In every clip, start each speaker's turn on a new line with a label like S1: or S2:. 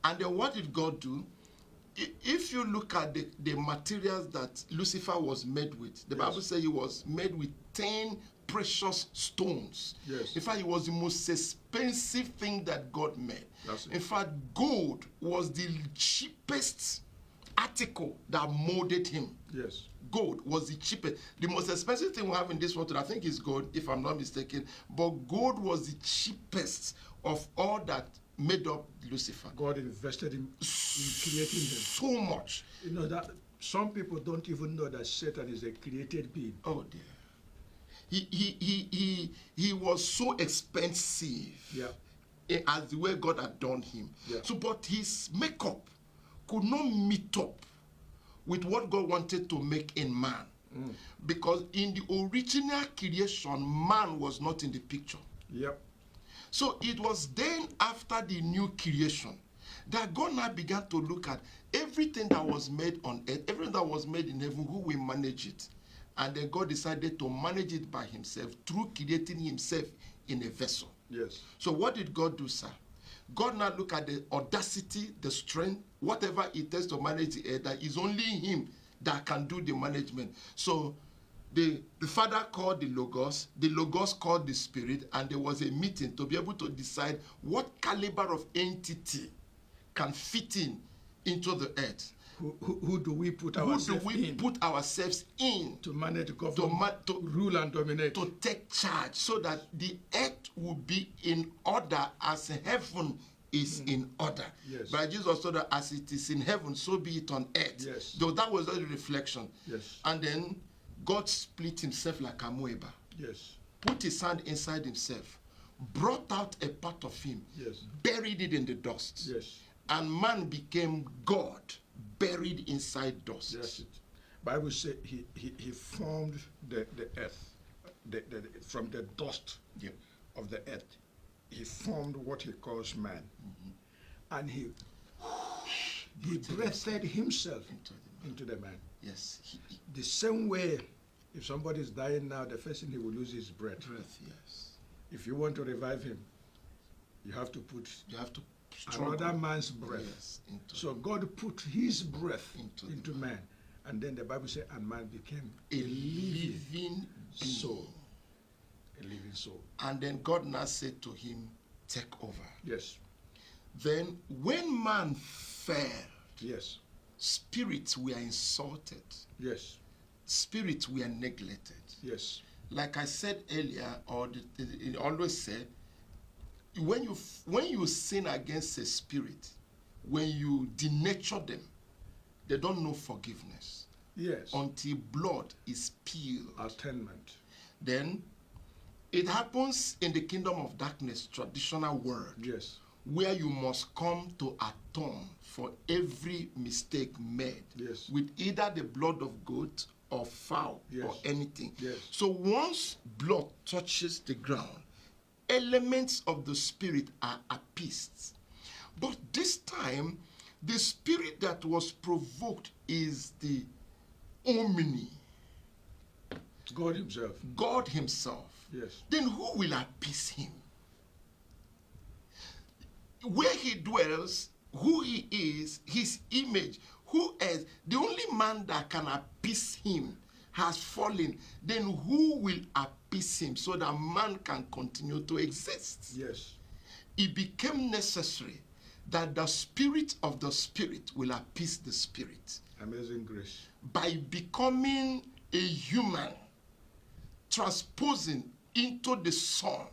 S1: And then what did God do? If you look at the materials that Lucifer was made with, the Bible says he was made with 10 precious stones.
S2: Yes.
S1: In fact, it was the most expensive thing that God made.
S2: That's it.
S1: In fact, gold was the cheapest article that molded him.
S2: Yes.
S1: Gold was the cheapest. The most expensive thing we have in this world, I think, is gold, if I'm not mistaken. But gold was the cheapest of all that made up Lucifer.
S2: God invested in creating him.
S1: So much.
S2: You know that some people don't even know that Satan is a created being.
S1: Oh dear. He was so expensive.
S2: Yeah.
S1: As the way God had done him.
S2: Yeah.
S1: So, but his makeup could not meet up with what God wanted to make in man. Because in the original creation, man was not in the picture.
S2: Yep.
S1: So it was then after the new creation that God now began to look at everything that was made on earth, everything that was made in heaven, who will manage it. And then God decided to manage it by himself through creating himself in a vessel.
S2: Yes.
S1: So what did God do, sir? God now look at the audacity, the strength, whatever it takes to manage the earth, that is only him that can do the management. So the Father called the Logos called the Spirit, and there was a meeting to be able to decide what caliber of entity can fit into the earth.
S2: Who do we put ourselves in? To manage, govern, to rule and dominate.
S1: To take charge so that the earth will be in order as heaven is in order.
S2: Yes.
S1: But Jesus told that as it is in heaven, so be it on earth.
S2: Yes.
S1: Though that was a reflection.
S2: Yes.
S1: And then God split himself like a amoeba.
S2: Yes.
S1: Put his hand inside himself, brought out a part of him,
S2: yes,
S1: buried it in the dust.
S2: Yes. And
S1: man became God, buried inside dust.
S2: That's it. Bible says he formed the earth from the dust of the earth. He formed what he calls man. And he breathed himself into the man.
S1: Yes.
S2: The same way, if somebody is dying now, the first thing he will lose is breath.
S1: Yes.
S2: If you want to revive him, you have to put
S1: struggle.
S2: Another man's breath.
S1: Yes,
S2: so God put his breath into man. And then the Bible says, and man became
S1: a living
S2: soul. A living soul.
S1: And then God now said to him, take over.
S2: Yes.
S1: Then when man fell,
S2: yes,
S1: spirits were insulted.
S2: Yes.
S1: Spirits were neglected.
S2: Yes.
S1: Like I said earlier, or it always said, when you sin against a spirit, when you denature them, they don't know forgiveness.
S2: Yes.
S1: Until blood is spilled.
S2: Atonement.
S1: Then it happens in the kingdom of darkness, traditional world.
S2: Yes.
S1: Where you must come to atone for every mistake made.
S2: Yes.
S1: With either the blood of goat or fowl,
S2: yes,
S1: or anything.
S2: Yes.
S1: So once blood touches the ground, elements of the spirit are appeased. But this time, the spirit that was provoked is the Omni.
S2: God himself.
S1: God himself.
S2: Yes.
S1: Then who will appease him? Where he dwells, who he is, his image, who else? The only man that can appease him has fallen. Then who will appease him so that man can continue to exist?
S2: Yes.
S1: It became necessary that the spirit of the spirit will appease the spirit.
S2: Amazing grace.
S1: By becoming a human, transposing into the Son,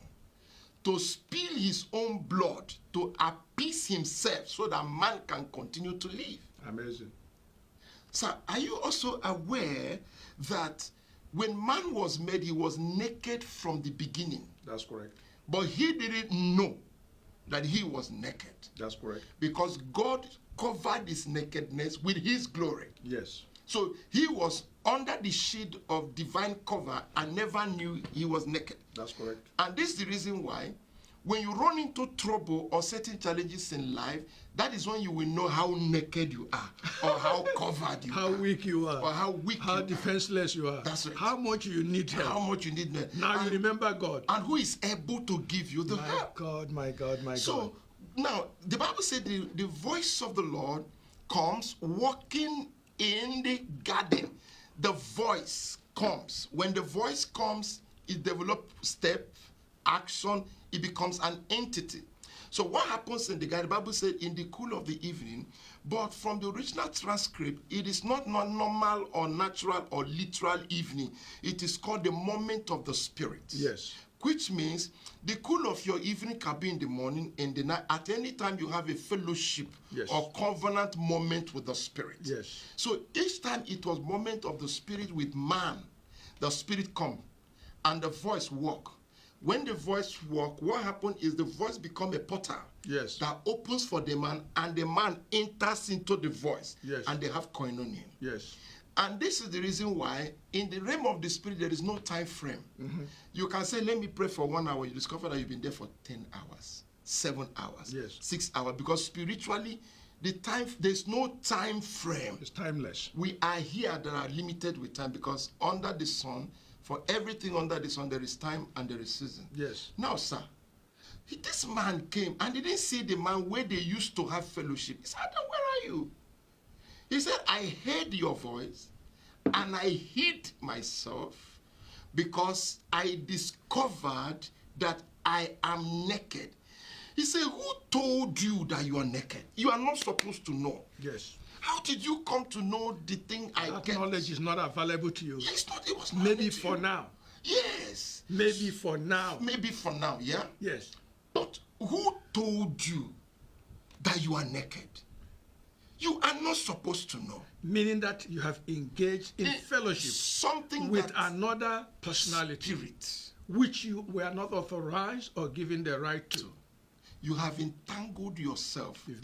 S1: to spill his own blood, to appease himself so that man can continue to live.
S2: Amazing.
S1: So are you also aware that when man was made, he was naked from the beginning?
S2: That's correct.
S1: But he didn't know that he was naked.
S2: That's correct.
S1: Because God covered his nakedness with his glory.
S2: Yes.
S1: So he was under the shade of divine cover and never knew he was naked.
S2: That's correct.
S1: And this is the reason why when you run into trouble or certain challenges in life, that is when you will know how naked you are or how covered you are.
S2: How weak you are.
S1: Or how weak you are.
S2: How defenseless you are.
S1: That's right.
S2: How much you need help.
S1: How much you need help.
S2: Now you remember God.
S1: And who is able to give you the help.
S2: My God, my God, my God.
S1: So Now, the Bible said the voice of the Lord comes walking in the garden. The voice comes. When the voice comes, it develops step, action, it becomes an entity. So what happens in the garden? The Bible said in the cool of the evening, but from the original transcript, it is not normal or natural or literal evening. It is called the moment of the Spirit.
S2: Yes.
S1: Which means the cool of your evening can be in the morning, in the night. At any time you have a fellowship
S2: Yes.
S1: or covenant moment with the Spirit.
S2: Yes.
S1: So each time it was moment of the Spirit with man, the Spirit come and the voice walk. When the voice walk, what happened is the voice become a portal.
S2: Yes.
S1: That opens for the man, and the man enters into the voice.
S2: Yes.
S1: And they have koinonia.
S2: Yes.
S1: And this is the reason why in the realm of the Spirit there is no time frame. You can say, let me pray for 1 hour. You discover that you've been there for 10 hours, 7 hours,
S2: Yes.
S1: 6 hours. Because spiritually, there's no time frame.
S2: It's timeless.
S1: We are here that are limited with time, because under the sun, for everything under the sun, there is time and there is season.
S2: Yes.
S1: Now, sir, this man came and didn't see the man where they used to have fellowship. He said, Adam, where are you? He said, I heard your voice and I hid myself because I discovered that I am naked. He said, who told you that you are naked? You are not supposed to know.
S2: Yes.
S1: How did you come to know the thing I
S2: That
S1: get?
S2: knowledge is not available to you.
S1: It's not, it was not
S2: Maybe
S1: to
S2: for
S1: you.
S2: now.
S1: Yes.
S2: Maybe for now.
S1: Maybe for now, yeah?
S2: Yes.
S1: But who told you that you are naked? You are not supposed to know.
S2: Meaning that you have engaged in fellowship
S1: Something
S2: with
S1: that
S2: another personality,
S1: spirit.
S2: which you were not authorized or given the right to.
S1: You have entangled yourself.
S2: You've